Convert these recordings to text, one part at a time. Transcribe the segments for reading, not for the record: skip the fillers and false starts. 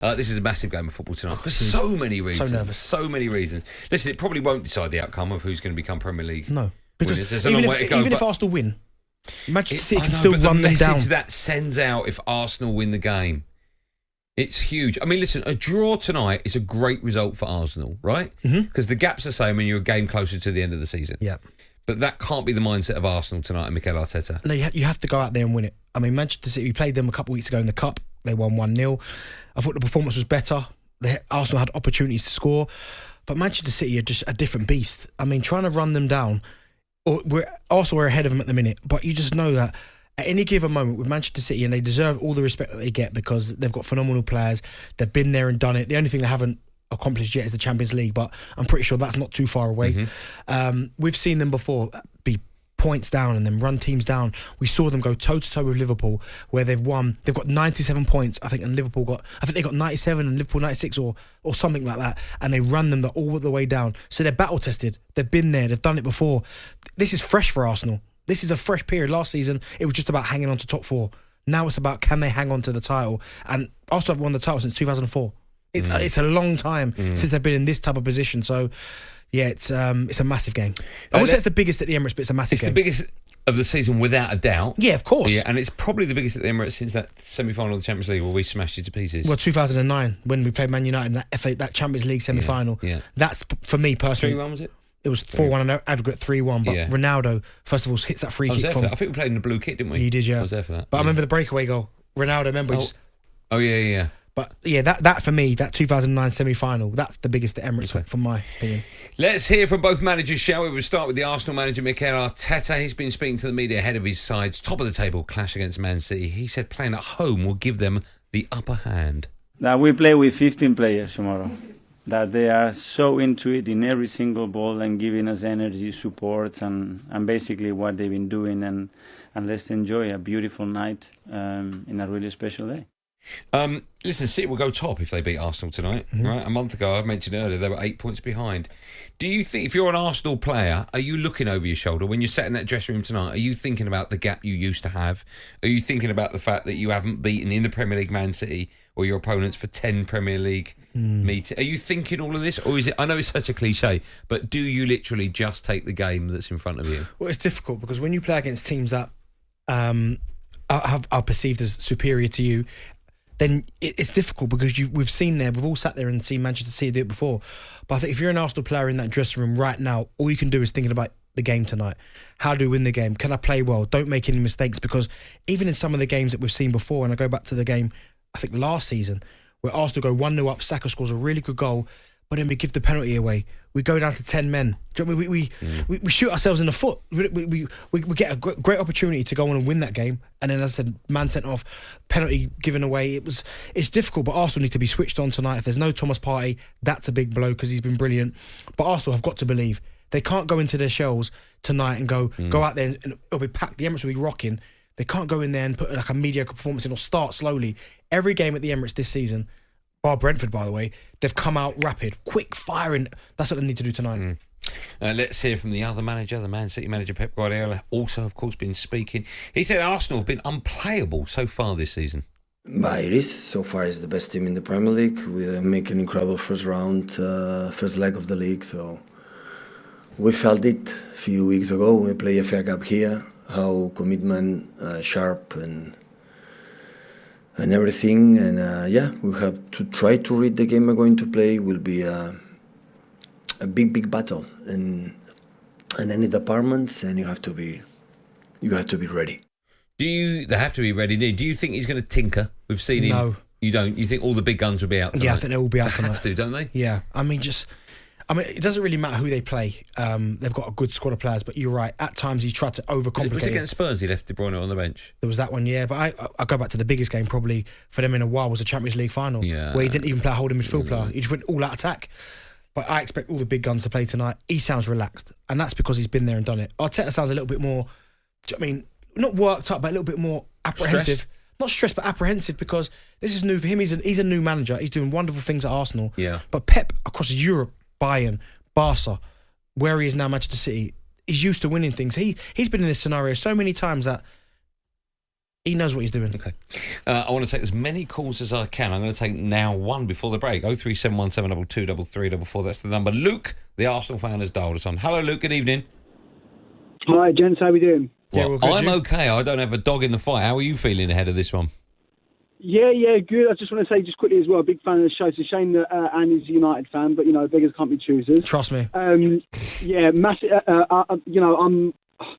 This is a massive game of football tonight for so many reasons. So nervous. So many reasons. Listen, it probably won't decide the outcome of who's going to become Premier League. No, because there's a long way to go. Even if Arsenal win, Manchester City can still run them down. The message that sends out if Arsenal win the game, it's huge. I mean, listen, a draw tonight is a great result for Arsenal, right? Because the gap's the same when you're a game closer to the end of the season. Yeah. But that can't be the mindset of Arsenal tonight and Mikel Arteta. No, you have to go out there and win it. I mean, Manchester City, we played them a couple of weeks ago in the Cup. They won 1-0. I thought the performance was better. Arsenal had opportunities to score. But Manchester City are just a different beast. I mean, trying to run them down, we're ahead of them at the minute, but you just know that at any given moment with Manchester City, and they deserve all the respect that they get because they've got phenomenal players, they've been there and done it. The only thing they haven't accomplished yet is the Champions League, but I'm pretty sure that's not too far away. We've seen them before be points down and then run teams down. We saw them go toe-to-toe with Liverpool, where they've got 97 points, I think, and they got 97 and Liverpool 96 or something like that, and they run them all the way down. So they're battle-tested. They've been there. They've done it before. This is fresh for Arsenal. This is a fresh period. Last season, it was just about hanging on to top four. Now it's about, can they hang on to the title? And Arsenal have won the title since 2004. It's a long time since they've been in this type of position. So, yeah, it's a massive game. I wouldn't say it's the biggest at the Emirates, but it's a massive game. It's the biggest of the season without a doubt. Yeah, of course. Yeah, and it's probably the biggest at the Emirates since that semi-final of the Champions League where we smashed it to pieces. Well, 2009 when we played Man United in that Champions League semi-final. Yeah. That's, for me personally... 3-1 was it? It was 4-1 and aggregate 3-1, but Ronaldo, first of all, hits that free kick. I think we played in the blue kit, didn't we? You did, yeah. I was there for that. But I remember the breakaway goal. Ronaldo, remember? Yeah. But yeah, that for me, that 2009 semi-final, that's the biggest at Emirates, from my opinion. Let's hear from both managers, shall we? We'll start with the Arsenal manager, Mikel Arteta. He's been speaking to the media ahead of his side's top of the table clash against Man City. He said playing at home will give them the upper hand. Now we play with 15 players tomorrow. That they are so into it in every single ball and giving us energy, support, and basically what they've been doing. And let's enjoy a beautiful night in a really special day. Listen, City will go top if they beat Arsenal tonight. Right? A month ago, I mentioned earlier, they were 8 points behind. Do you think, if you're an Arsenal player, are you looking over your shoulder when you're sat in that dressing room tonight? Are you thinking about the gap you used to have? Are you thinking about the fact that you haven't beaten in the Premier League Man City or your opponents for 10 Premier League meetings? Are you thinking all of this, or is it? I know it's such a cliche, but do you literally just take the game that's in front of you? Well, it's difficult because when you play against teams that are perceived as superior to you, then it's difficult because we've seen there, we've all sat there and seen Manchester City do it before. But I think if you're an Arsenal player in that dressing room right now, all you can do is thinking about the game tonight. How do we win the game? Can I play well? Don't make any mistakes, because even in some of the games that we've seen before, and I go back to the game, I think last season, where Arsenal go 1-0 up, Saka scores a really good goal, but then we give the penalty away. We go down to 10 men. Do you know what I mean? We shoot ourselves in the foot. We get a great opportunity to go on and win that game, and then, as I said, man sent off, penalty given away. It's difficult, but Arsenal need to be switched on tonight. If there's no Thomas Partey, that's a big blow because he's been brilliant. But Arsenal have got to believe. They can't go into their shells tonight and go out there and it'll be packed. The Emirates will be rocking. They can't go in there and put like a mediocre performance in or start slowly. Every game at the Emirates this season, bar Brentford, by the way, they've come out rapid, quick firing. That's what they need to do tonight. Let's hear from the other manager, the Man City manager, Pep Guardiola, also, of course, been speaking. He said Arsenal have been unplayable so far this season. But it is. So far, it's the best team in the Premier League. We make an incredible first leg of the league. So we felt it a few weeks ago when we played a FA Cup here, how commitment, sharp and everything. And we have to try to read the game we're going to play. Will be a big battle in any departments, and you have to be ready. They have to be ready. Do you think he's going to tinker? We've seen him. No. You don't? You think all the big guns will be out tonight? Yeah, I think they'll all be out tonight. They have to, don't they? Yeah. I mean, it doesn't really matter who they play. They've got a good squad of players, but you're right. At times, he tried to overcomplicate. Was it against Spurs he left De Bruyne on the bench? There was that one, yeah. But I go back to the biggest game probably for them in a while was the Champions League final, where he didn't even play a holding midfield player. He just went all out attack. But I expect all the big guns to play tonight. He sounds relaxed, and that's because he's been there and done it. Arteta sounds a little bit more, not worked up, but a little bit more apprehensive. Not stressed, but apprehensive, because this is new for him. He's a new manager. He's doing wonderful things at Arsenal. Yeah. But Pep across Europe, BeIN, Barca, where he is now, Manchester City, he's used to winning things. He's been in this scenario so many times that He knows what he's doing. Okay. I want to take as many calls as I can. I'm going to take now one before the break. 03717223344. That's the number. Luke, the Arsenal fan, has dialed us on. Hello, Luke. Good evening. Hi, gents. How we doing? Yeah, Well, we're good, I'm you? okay. I don't have a dog in the fight. How are you feeling ahead of this one? Yeah, good. I just want to say just quickly as well, big fan of the show. It's a shame that Andy's a United fan, but, beggars can't be choosers. Trust me. Massive.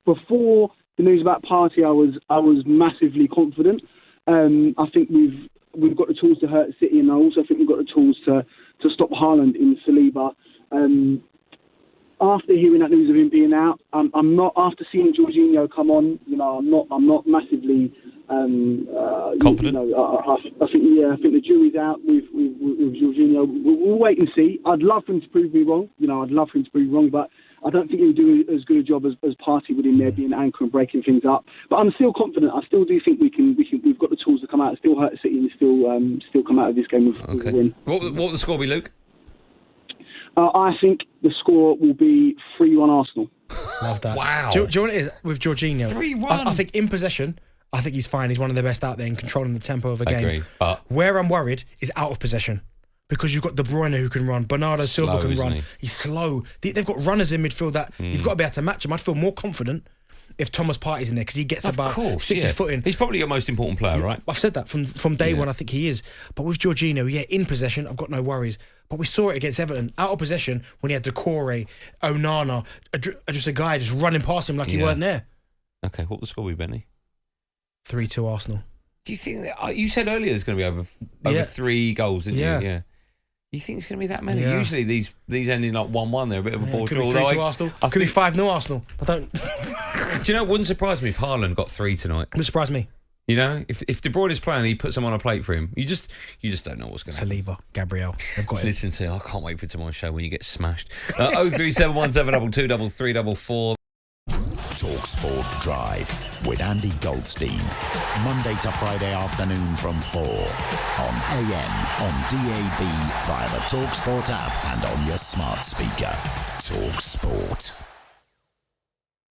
Before the news about Partey, I was massively confident. I think we've got the tools to hurt City, and I also think we've got the tools to stop Haaland in Saliba. After hearing that news of him being out, I'm not. After seeing Jorginho come on, I'm not massively confident. I think the jury's out with Jorginho. We'll wait and see. I'd love for him to prove me wrong. But I don't think he'll do as good a job as Partey would in there being anchor and breaking things up. But I'm still confident. I still do think we've got the tools to come out, still hurt City, and still come out of this game with a win. What will the score be, Luke? I think the score will be 3-1 Arsenal. Love that. Wow. Do you know what it is with Jorginho? 3-1. I think in possession, I think he's fine. He's one of the best out there in controlling the tempo of a game. Agree, but where I'm worried is out of possession. Because you've got De Bruyne who can run, Bernardo Silva can run. He's slow. They've got runners in midfield that you've got to be able to match him. I'd feel more confident if Thomas Partey's in there because he gets sticks his foot in. He's probably your most important player, right? I've said that from day one. I think he is. But with Jorginho, in possession, I've got no worries. But we saw it against Everton. Out of possession, when he had Decore, Onana, just a guy just running past him like he weren't there. Okay, what will the score be, Benny? 3-2 Arsenal. Do you think you said earlier there's going to be over 3 goals, didn't you? Yeah. You think it's going to be that many? Yeah. Usually these ending like 1-1, they're a bit of a ball Could draw. be 3-2 Arsenal. Could be 5-0 Arsenal. I don't. Do you know? It wouldn't surprise me if Haaland got 3 tonight. It would surprise me. If De Bruyne is playing, he puts them on a plate for him. You just don't know what's going to happen. Saliba, Gabriel, they've got it. Listen to, I can't wait for tomorrow's show when you get smashed. 03717223344. talkSPORT Drive with Andy Goldstein. Monday to Friday afternoon from 4 on AM, on DAB, via the talkSPORT app and on your smart speaker. talkSPORT.